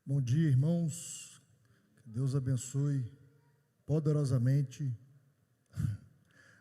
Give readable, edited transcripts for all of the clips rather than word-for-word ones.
Bom dia, irmãos. Que Deus abençoe poderosamente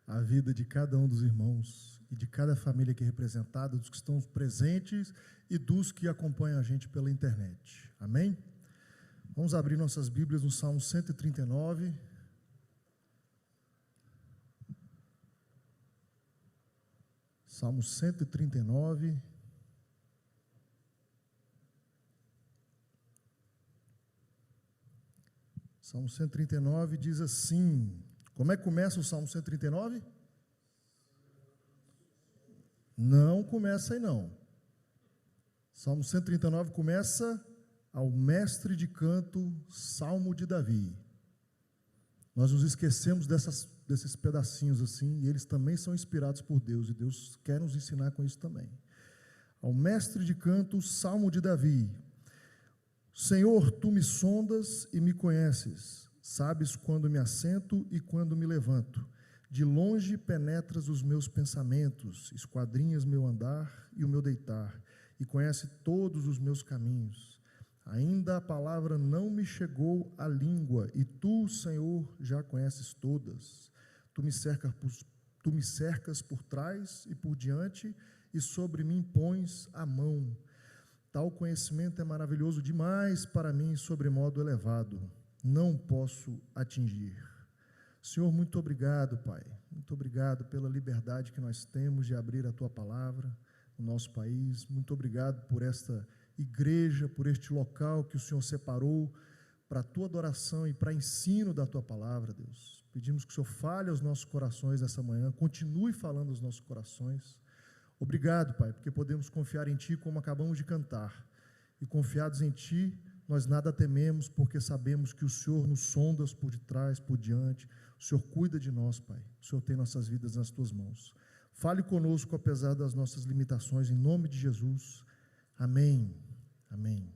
a vida de cada um dos irmãos e de cada família aqui representada, dos que estão presentes e dos que acompanham a gente pela internet. Amém? Vamos abrir nossas Bíblias no Salmo 139. Salmo 139. Salmo 139 diz assim. Como é que começa o Salmo 139? Não começa aí não. Salmo 139 começa ao mestre de canto, Salmo de Davi. Nós nos esquecemos desses pedacinhos assim, e eles também são inspirados por Deus, e Deus quer nos ensinar com isso também. Ao mestre de canto, Salmo de Davi. Senhor, tu me sondas e me conheces, sabes quando me assento e quando me levanto. De longe penetras os meus pensamentos, esquadrinhas meu andar e o meu deitar, e conhece todos os meus caminhos. Ainda a palavra não me chegou à língua, e tu, Senhor, já conheces todas. Tu me cercas por trás e por diante, e sobre mim pões a mão. Tal conhecimento é maravilhoso demais para mim, sobremodo elevado. Não posso atingir. Senhor, muito obrigado, Pai. Muito obrigado pela liberdade que nós temos de abrir a Tua palavra no nosso país. Muito obrigado por esta igreja, por este local que o Senhor separou para a Tua adoração e para ensino da Tua palavra, Deus. Pedimos que o Senhor fale aos nossos corações essa manhã, continue falando aos nossos corações. Obrigado, Pai, porque podemos confiar em Ti como acabamos de cantar. E confiados em Ti, nós nada tememos, porque sabemos que o Senhor nos sondas por detrás, por diante. O Senhor cuida de nós, Pai. O Senhor tem nossas vidas nas Tuas mãos. Fale conosco, apesar das nossas limitações, em nome de Jesus. Amém. Amém.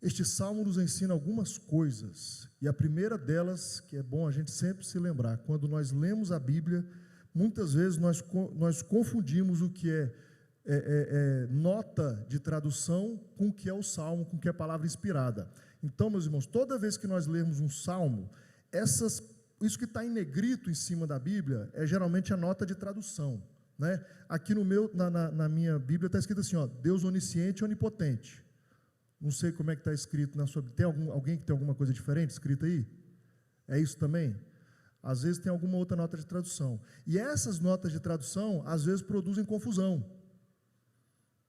Este salmo nos ensina algumas coisas, e a primeira delas, que é bom a gente sempre se lembrar, quando nós lemos a Bíblia, muitas vezes nós confundimos o que é nota de tradução com o que é o salmo, com o que é a palavra inspirada. Então, meus irmãos, toda vez que nós lermos um salmo, isso que está em negrito em cima da Bíblia é geralmente a nota de tradução, né? Aqui na minha Bíblia está escrito assim, ó, Deus onisciente e onipotente. Não sei como é que está escrito na sua Bíblia. Tem alguém que tem alguma coisa diferente escrita aí? É isso também? Às vezes tem alguma outra nota de tradução. E essas notas de tradução, às vezes, produzem confusão.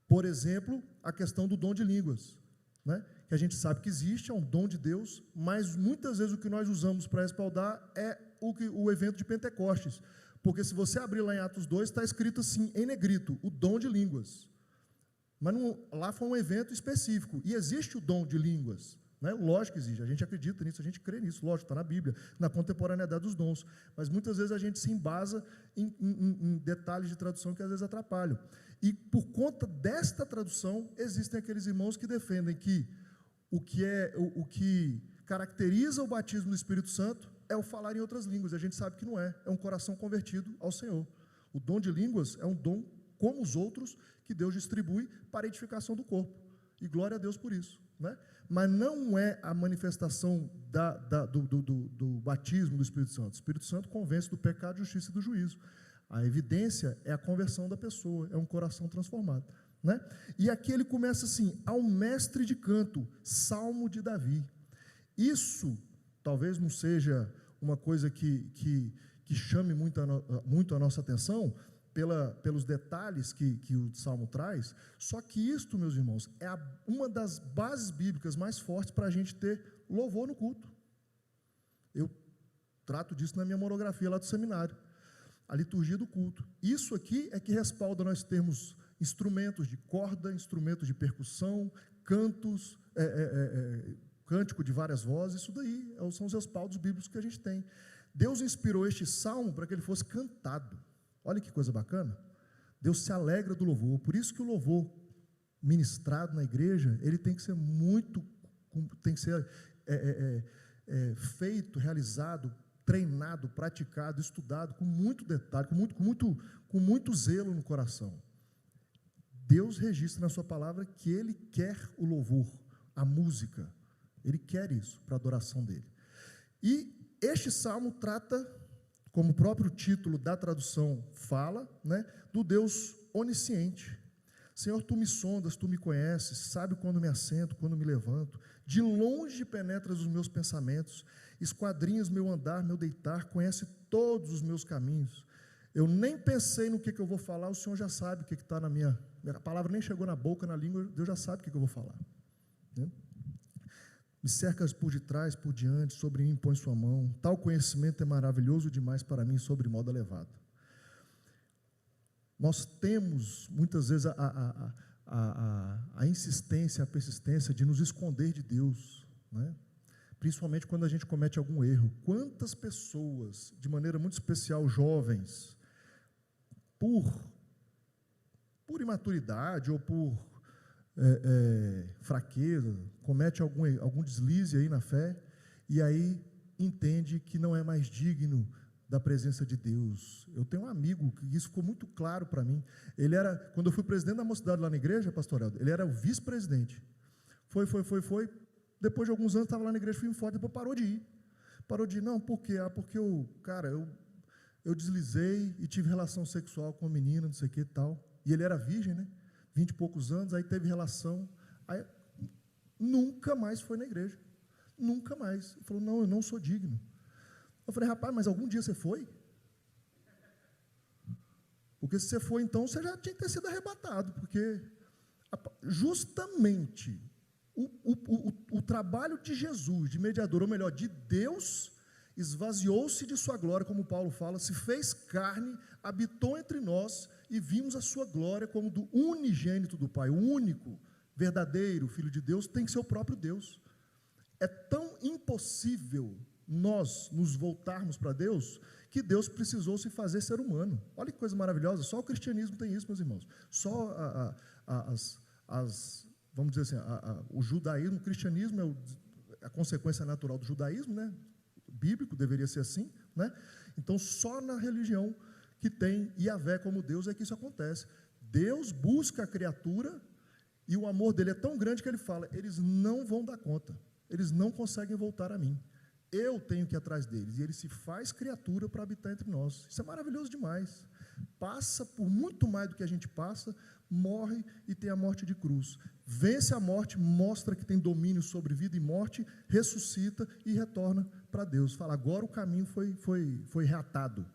Por exemplo, a questão do dom de línguas, né? Que a gente sabe que existe, é um dom de Deus, mas muitas vezes o que nós usamos para respaldar é o evento de Pentecostes. Porque se você abrir lá em Atos 2, está escrito assim, em negrito, o dom de línguas. Mas lá foi um evento específico, e existe o dom de línguas. Né? Lógico que existe, a gente acredita nisso, a gente crê nisso, lógico, está na Bíblia, na contemporaneidade dos dons, mas muitas vezes a gente se embasa em detalhes de tradução que às vezes atrapalham, e por conta desta tradução, existem aqueles irmãos que defendem que o que caracteriza o batismo do Espírito Santo é o falar em outras línguas, e a gente sabe que não é um coração convertido ao Senhor. O dom de línguas é um dom como os outros, que Deus distribui para a edificação do corpo, e glória a Deus por isso, né? Mas não é a manifestação do batismo do Espírito Santo. O Espírito Santo convence do pecado, justiça e do juízo. A evidência é a conversão da pessoa, é um coração transformado, né? E aqui ele começa assim, ao mestre de canto, Salmo de Davi. Isso talvez não seja uma coisa que chame muito a nossa atenção, pelos detalhes que o Salmo traz, só que isto, meus irmãos, é uma das bases bíblicas mais fortes para a gente ter louvor no culto. Eu trato disso na minha monografia lá do seminário, a liturgia do culto. Isso aqui é que respalda nós termos instrumentos de corda, instrumentos de percussão, cantos, cântico de várias vozes, isso daí são os respaldos bíblicos que a gente tem. Deus inspirou este salmo para que ele fosse cantado. Olha que coisa bacana. Deus se alegra do louvor. Por isso que o louvor ministrado na igreja, ele tem que ser feito, realizado, treinado, praticado, estudado, com muito detalhe, com muito zelo no coração. Deus registra na sua palavra que Ele quer o louvor, a música. Ele quer isso para a adoração dele. E este salmo trata, como o próprio título da tradução fala, né, do Deus onisciente. Senhor, tu me sondas, tu me conheces, sabe quando me assento, quando me levanto. De longe penetras os meus pensamentos, esquadrinhas meu andar, meu deitar, conhece todos os meus caminhos. Eu nem pensei no que eu vou falar, o Senhor já sabe o que está na minha... A palavra nem chegou na boca, na língua, Deus já sabe o que eu vou falar. Né? Me cercas por detrás, por diante, sobre mim põe sua mão. Tal conhecimento é maravilhoso demais para mim, sobre modo elevado. Nós temos, muitas vezes, a insistência, a persistência de nos esconder de Deus, né? Principalmente quando a gente comete algum erro. Quantas pessoas, de maneira muito especial, jovens, por imaturidade ou por fraqueza, comete algum deslize aí na fé, e aí entende que não é mais digno da presença de Deus. Eu tenho um amigo que isso ficou muito claro para mim. Ele era, quando eu fui presidente da mocidade lá na igreja, pastor Helder, ele era o vice-presidente. Foi. Depois de alguns anos estava lá na igreja, fui forte, depois parou de ir. Não, por quê? Porque eu deslizei e tive relação sexual com uma menina, não sei o que e tal. E ele era virgem, né? 20 e poucos anos, aí teve relação. Aí nunca mais foi na igreja. Nunca mais. Ele falou, não, eu não sou digno. Eu falei, rapaz, mas algum dia você foi? Porque se você foi, então, você já tinha que ter sido arrebatado, porque justamente o trabalho de Jesus, de mediador, ou melhor, de Deus, esvaziou-se de sua glória, como Paulo fala, se fez carne, habitou entre nós, e vimos a sua glória como do unigênito do Pai, o único, verdadeiro Filho de Deus, tem que ser o próprio Deus. É tão impossível nós nos voltarmos para Deus, que Deus precisou se fazer ser humano. Olha que coisa maravilhosa, só o cristianismo tem isso, meus irmãos. Só vamos dizer assim, o judaísmo, o cristianismo é a consequência natural do judaísmo, né? Bíblico, deveria ser assim, né? Então, só na religião que tem Yahvé como Deus é que isso acontece. Deus busca a criatura e o amor dele é tão grande que ele fala, eles não vão dar conta, eles não conseguem voltar a mim. Eu tenho que ir atrás deles, e ele se faz criatura para habitar entre nós. Isso é maravilhoso demais. Passa por muito mais do que a gente passa, morre e tem a morte de cruz. Vence a morte, mostra que tem domínio sobre vida e morte, ressuscita e retorna para Deus. Fala, agora o caminho foi reatado.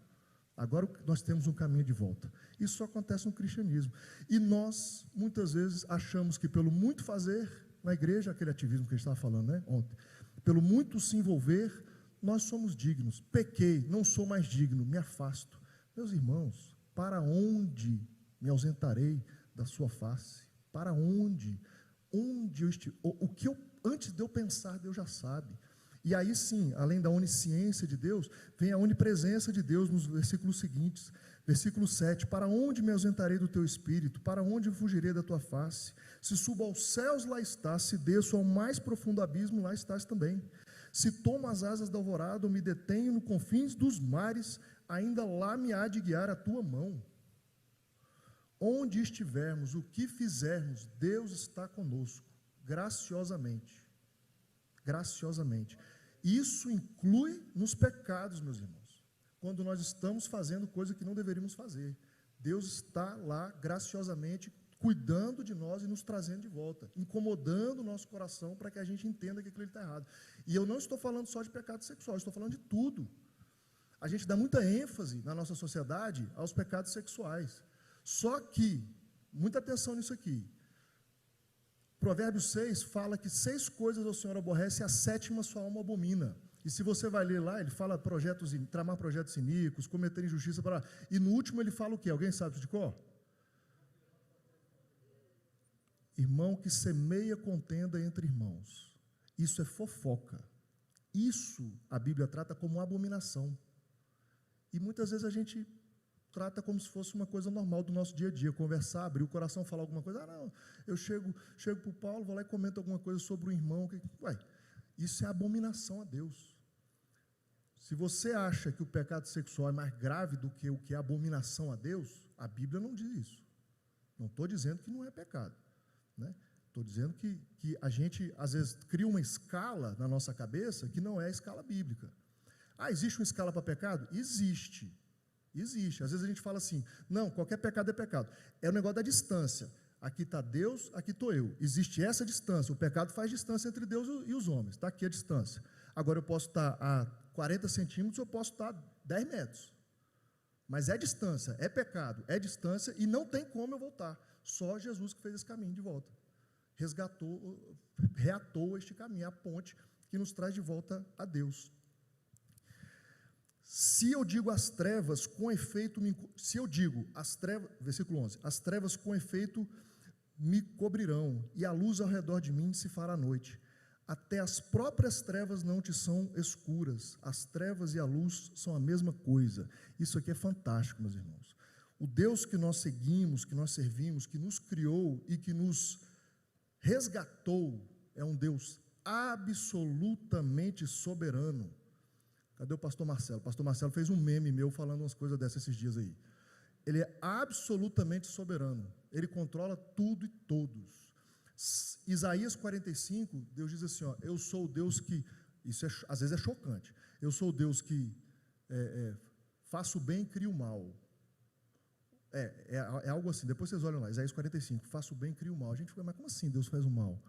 Agora nós temos um caminho de volta. Isso só acontece no cristianismo. E nós, muitas vezes, achamos que pelo muito fazer na igreja, aquele ativismo que a gente estava falando, né, ontem, pelo muito se envolver, nós somos dignos. Pequei, não sou mais digno, me afasto. Meus irmãos, para onde me ausentarei da sua face? Para onde? Onde eu estiver? O que antes de eu pensar, Deus já sabe. E aí sim, além da onisciência de Deus, vem a onipresença de Deus nos versículos seguintes. Versículo 7, para onde me ausentarei do teu espírito? Para onde fugirei da tua face? Se subo aos céus, lá estás, se desço ao mais profundo abismo, lá estás também. Se tomo as asas da alvorada, ou me detenho no confins dos mares, ainda lá me há de guiar a tua mão. Onde estivermos, o que fizermos, Deus está conosco, graciosamente. Graciosamente. Isso inclui nos pecados, meus irmãos. Quando nós estamos fazendo coisa que não deveríamos fazer. Deus está lá, graciosamente, cuidando de nós e nos trazendo de volta, incomodando o nosso coração para que a gente entenda que aquilo está errado. E eu não estou falando só de pecado sexual, eu estou falando de tudo. A gente dá muita ênfase na nossa sociedade aos pecados sexuais. Só que, muita atenção nisso aqui, Provérbios 6 fala que 6 coisas o Senhor aborrece e a 7ª sua alma abomina. E se você vai ler lá, ele fala tramar projetos iníquos, cometer injustiça, e no último ele fala o quê? Alguém sabe de qual? Irmão que semeia contenda entre irmãos. Isso é fofoca. Isso a Bíblia trata como uma abominação. E muitas vezes a gente trata como se fosse uma coisa normal do nosso dia a dia, conversar, abrir o coração, falar alguma coisa. Não, eu chego para o Paulo, vou lá e comento alguma coisa sobre o irmão. Isso é abominação a Deus. Se você acha que o pecado sexual é mais grave do que o que é abominação a Deus, a Bíblia não diz isso. Não estou dizendo que não é pecado, né? Estou dizendo que a gente, às vezes, cria uma escala na nossa cabeça que não é a escala bíblica. Ah, existe uma escala para pecado? Existe. Existe. Às vezes a gente fala assim, não, qualquer pecado é pecado. É o negócio da distância. Aqui está Deus, aqui estou eu. Existe essa distância. O pecado faz distância entre Deus e os homens. Está aqui a distância. Agora eu posso estar a 40 centímetros, eu posso estar a 10 metros. Mas é distância, é pecado, é distância e não tem como eu voltar. Só Jesus que fez esse caminho de volta. Resgatou, reatou este caminho, a ponte que nos traz de volta a Deus. Se eu digo as trevas com efeito, se eu digo as trevas, versículo 11, as trevas com efeito me cobrirão, e a luz ao redor de mim se fará noite. Até as próprias trevas não te são escuras, as trevas e a luz são a mesma coisa. Isso aqui é fantástico, meus irmãos. O Deus que nós seguimos, que nós servimos, que nos criou e que nos resgatou, é um Deus absolutamente soberano. Cadê o pastor Marcelo? O pastor Marcelo fez um meme meu falando umas coisas dessas esses dias aí. Ele é absolutamente soberano. Ele controla tudo e todos. Isaías 45, Deus diz assim, ó, eu sou o Deus que, isso às vezes é chocante, eu sou o Deus que faço o bem e crio o mal. É algo assim, depois vocês olham lá, Isaías 45, faço o bem e crio o mal. A gente fica, mas como assim Deus faz o mal?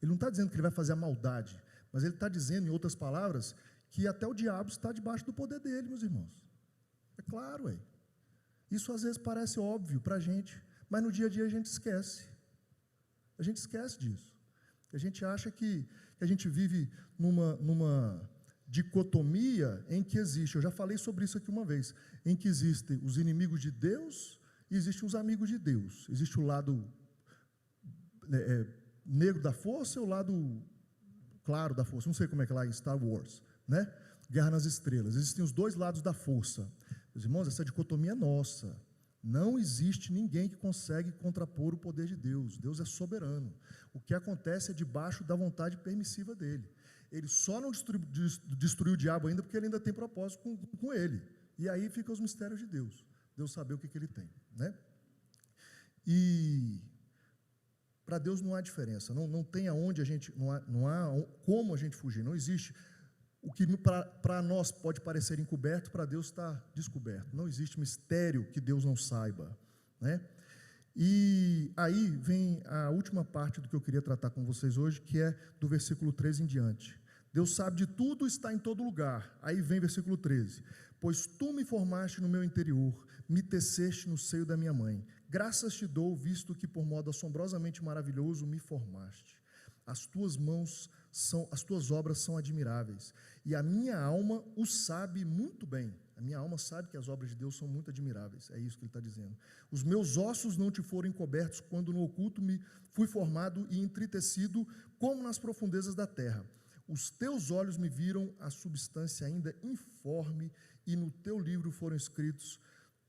Ele não está dizendo que ele vai fazer a maldade, mas ele está dizendo, em outras palavras, que até o diabo está debaixo do poder dele, meus irmãos. É claro, isso às vezes parece óbvio para a gente, mas no dia a dia a gente esquece. A gente esquece disso. A gente acha que a gente vive numa dicotomia em que existe, eu já falei sobre isso aqui uma vez, em que existem os inimigos de Deus e existem os amigos de Deus. Existe o lado negro da força e o lado claro da força. Não sei como é que é lá em Star Wars, né? Guerra nas Estrelas. Existem os dois lados da força. Meus irmãos, essa dicotomia é nossa. Não existe ninguém que consegue contrapor o poder de Deus. Deus é soberano. O que acontece é debaixo da vontade permissiva dele. Ele só não destruiu o diabo ainda porque ele ainda tem propósito com ele. E aí ficam os mistérios de Deus. Deus saber o que ele tem, né? E para Deus não há diferença. Não tem aonde a gente, não há como a gente fugir. Não existe. O que para nós pode parecer encoberto, para Deus está descoberto. Não existe mistério que Deus não saiba, né? E aí vem a última parte do que eu queria tratar com vocês hoje, que é do versículo 13 em diante. Deus sabe de tudo, está em todo lugar. Aí vem versículo 13. Pois tu me formaste no meu interior, me teceste no seio da minha mãe. Graças te dou, visto que por modo assombrosamente maravilhoso me formaste. As tuas obras são admiráveis, e a minha alma o sabe muito bem. A minha alma sabe que as obras de Deus são muito admiráveis, é isso que ele está dizendo. Os meus ossos não te foram encobertos, quando no oculto me fui formado e entritecido, como nas profundezas da terra. Os teus olhos me viram a substância ainda informe, e no teu livro foram escritos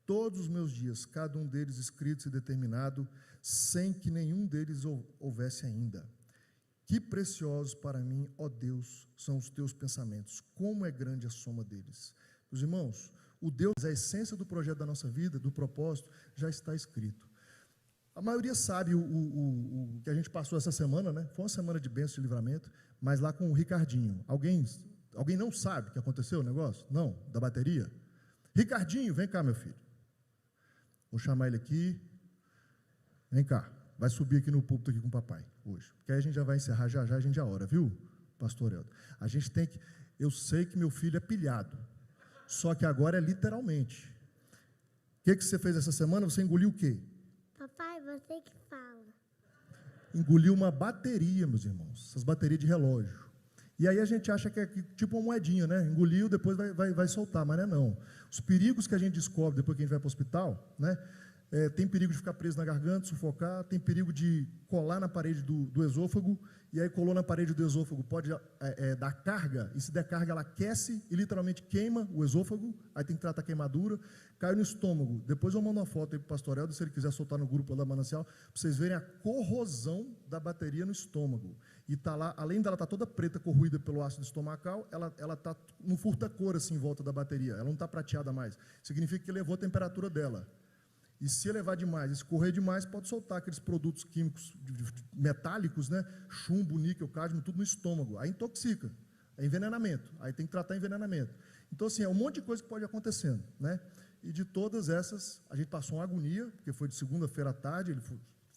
todos os meus dias, cada um deles escrito e determinado, sem que nenhum deles houvesse ainda. Que preciosos para mim, ó Deus, são os teus pensamentos, como é grande a soma deles. Meus irmãos, o Deus, a essência do projeto da nossa vida, do propósito, já está escrito. A maioria sabe o que a gente passou essa semana, né? Foi uma semana de bênção e livramento, mas lá com o Ricardinho. Alguém não sabe o que aconteceu o negócio? Não? Da bateria? Ricardinho, vem cá, meu filho. Vou chamar ele aqui. Vem cá. Vai subir aqui no púlpito aqui com o papai hoje. Porque aí a gente já vai encerrar já, a gente já ora, viu, pastor Helder? A gente tem que... Eu sei que meu filho é pilhado, só que agora é literalmente. O que você fez essa semana? Você engoliu o quê? Papai, você que fala. Engoliu uma bateria, meus irmãos. Essas baterias de relógio. E aí a gente acha que é tipo uma moedinha, né? Engoliu, depois vai soltar, mas não é não. Os perigos que a gente descobre depois que a gente vai para o hospital, né? Tem perigo de ficar preso na garganta, sufocar, tem perigo de colar na parede do esôfago, e aí colou na parede do esôfago, pode dar carga, e se der carga ela aquece e literalmente queima o esôfago, aí tem que tratar a queimadura, cai no estômago. Depois eu mando uma foto aí para o pastor Helder, se ele quiser soltar no grupo da Manancial, para vocês verem a corrosão da bateria no estômago. E está lá, além dela estar toda preta, corroída pelo ácido estomacal, ela está no furta-cor assim em volta da bateria, ela não está prateada mais, significa que elevou a temperatura dela. E se elevar demais, escorrer demais, pode soltar aqueles produtos químicos metálicos, né? Chumbo, níquel, cádmio, tudo no estômago. Aí intoxica, é envenenamento. Aí tem que tratar envenenamento. Então, assim, é um monte de coisa que pode acontecendo, né? E de todas essas, a gente passou uma agonia, porque foi de segunda-feira à tarde, ele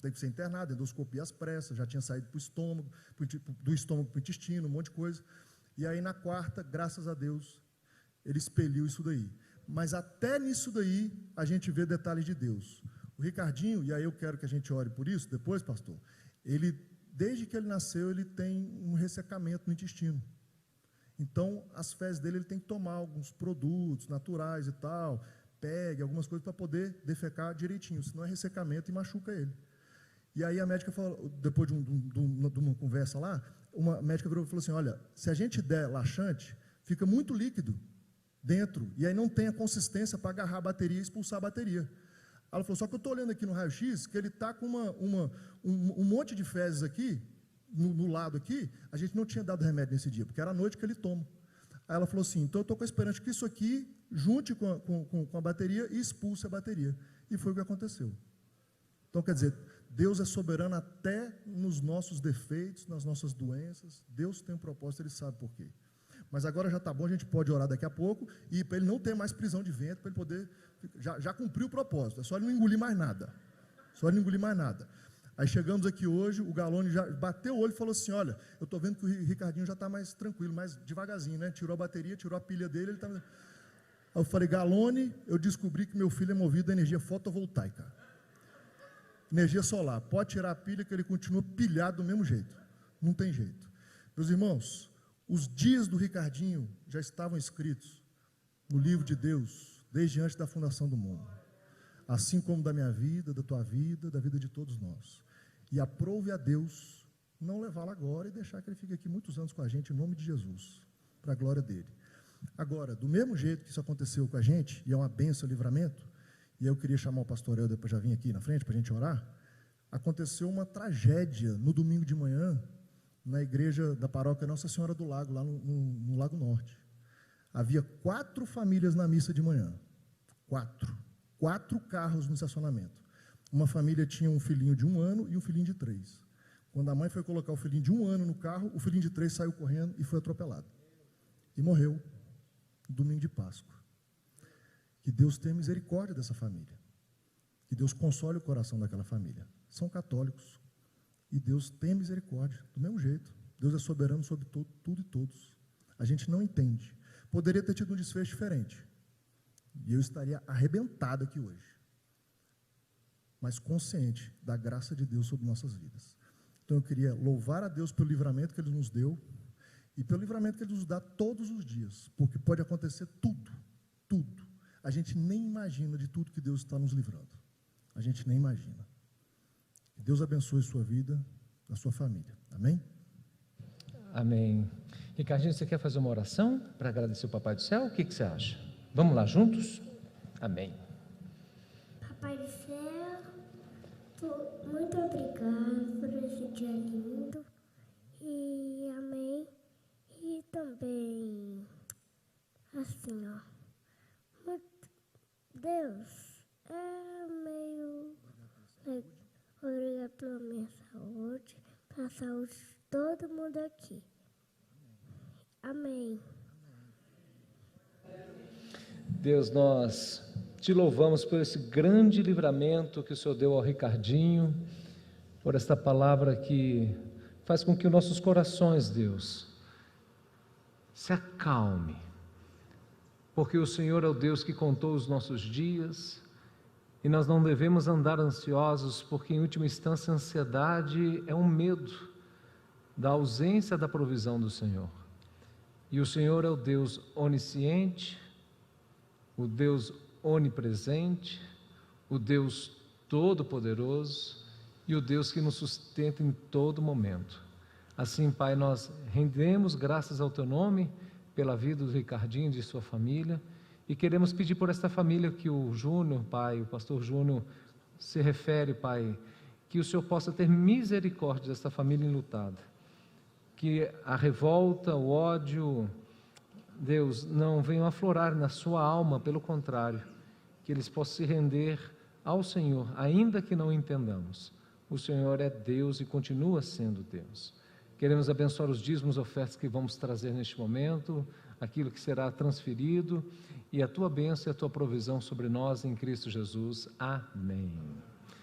teve que ser internado, endoscopia às pressas, já tinha saído para o estômago, do estômago para o intestino, um monte de coisa. E aí, na quarta, graças a Deus, ele expeliu isso daí. Mas até nisso daí, a gente vê detalhes de Deus. O Ricardinho, e aí eu quero que a gente ore por isso depois, pastor, ele, desde que ele nasceu, ele tem um ressecamento no intestino. Então, as fezes dele, ele tem que tomar alguns produtos naturais e tal, pegue algumas coisas para poder defecar direitinho, senão é ressecamento e machuca ele. E aí a médica falou, depois de uma conversa lá, uma médica virou e falou assim, olha, se a gente der laxante, fica muito líquido dentro, e aí não tem a consistência para agarrar a bateria e expulsar a bateria. Ela falou, só que eu estou olhando aqui no raio-x, que ele está com um monte de fezes aqui, no lado aqui, a gente não tinha dado remédio nesse dia, porque era a noite que ele toma. Aí ela falou assim, então eu estou com a esperança que isso aqui junte com a bateria e expulse a bateria. E foi o que aconteceu. Então, quer dizer, Deus é soberano até nos nossos defeitos, nas nossas doenças. Deus tem um propósito, Ele sabe por quê. Mas agora já está bom, a gente pode orar daqui a pouco, e para ele não ter mais prisão de ventre, para ele poder, já cumpriu o propósito, é só ele não engolir mais nada. Só ele não engolir mais nada. Aí chegamos aqui hoje, o Galone já bateu o olho e falou assim, olha, eu estou vendo que o Ricardinho já está mais tranquilo, mais devagarzinho, né? Tirou a bateria, tirou a pilha dele, ele está... Aí eu falei, Galone, eu descobri que meu filho é movido a energia fotovoltaica. Energia solar, pode tirar a pilha que ele continua pilhado do mesmo jeito. Não tem jeito. Meus irmãos, os dias do Ricardinho já estavam escritos no livro de Deus, desde antes da fundação do mundo. Assim como da minha vida, da tua vida, da vida de todos nós. E aprove a Deus não levá-lo agora e deixar que ele fique aqui muitos anos com a gente, em nome de Jesus, para a glória dele. Agora, do mesmo jeito que isso aconteceu com a gente, e é uma bênção, livramento, e eu queria chamar o pastor Helder para já vir aqui na frente, para a gente orar, aconteceu uma tragédia no domingo de manhã, na igreja da paróquia Nossa Senhora do Lago, lá no Lago Norte. Havia 4 famílias na missa de manhã. 4 carros no estacionamento. Uma família tinha um filhinho de 1 ano e um filhinho de 3. Quando a mãe foi colocar o filhinho de 1 ano no carro, o filhinho de 3 saiu correndo e foi atropelado. E morreu no domingo de Páscoa. Que Deus tenha misericórdia dessa família. Que Deus console o coração daquela família. São católicos. E Deus tem misericórdia, do mesmo jeito. Deus é soberano sobre tudo e todos. A gente não entende. Poderia ter tido um desfecho diferente. E eu estaria arrebentado aqui hoje. Mas consciente da graça de Deus sobre nossas vidas. Então eu queria louvar a Deus pelo livramento que Ele nos deu e pelo livramento que Ele nos dá todos os dias, porque pode acontecer tudo. A gente nem imagina de tudo que Deus está nos livrando. A gente nem imagina. Que Deus abençoe sua vida, a sua família. Amém? Amém. Ricardinho, você quer fazer uma oração para agradecer o Papai do Céu? O que você acha? Vamos lá juntos? Amém. Papai do céu, muito obrigado por esse dia lindo. E amém. E também, assim, ó. Deus, é meio... Obrigado pela minha saúde, pela saúde de todo mundo aqui. Amém. Deus, nós te louvamos por esse grande livramento que o Senhor deu ao Ricardinho, por esta palavra que faz com que os nossos corações, Deus, se acalme, porque o Senhor é o Deus que contou os nossos dias, e nós não devemos andar ansiosos, porque em última instância a ansiedade é um medo da ausência da provisão do Senhor. E o Senhor é o Deus onisciente, o Deus onipresente, o Deus todo-poderoso e o Deus que nos sustenta em todo momento. Assim, Pai, nós rendemos graças ao Teu nome pela vida do Ricardinho e de sua família e queremos pedir por esta família que o Júnior, Pai, o pastor Júnior se refere, Pai, que o Senhor possa ter misericórdia desta família enlutada, que a revolta, o ódio, Deus, não venham aflorar na sua alma, pelo contrário, que eles possam se render ao Senhor, ainda que não entendamos. O Senhor é Deus e continua sendo Deus. Queremos abençoar os dízimos, ofertas que vamos trazer neste momento, aquilo que será transferido, e a tua bênção e a tua provisão sobre nós em Cristo Jesus. Amém.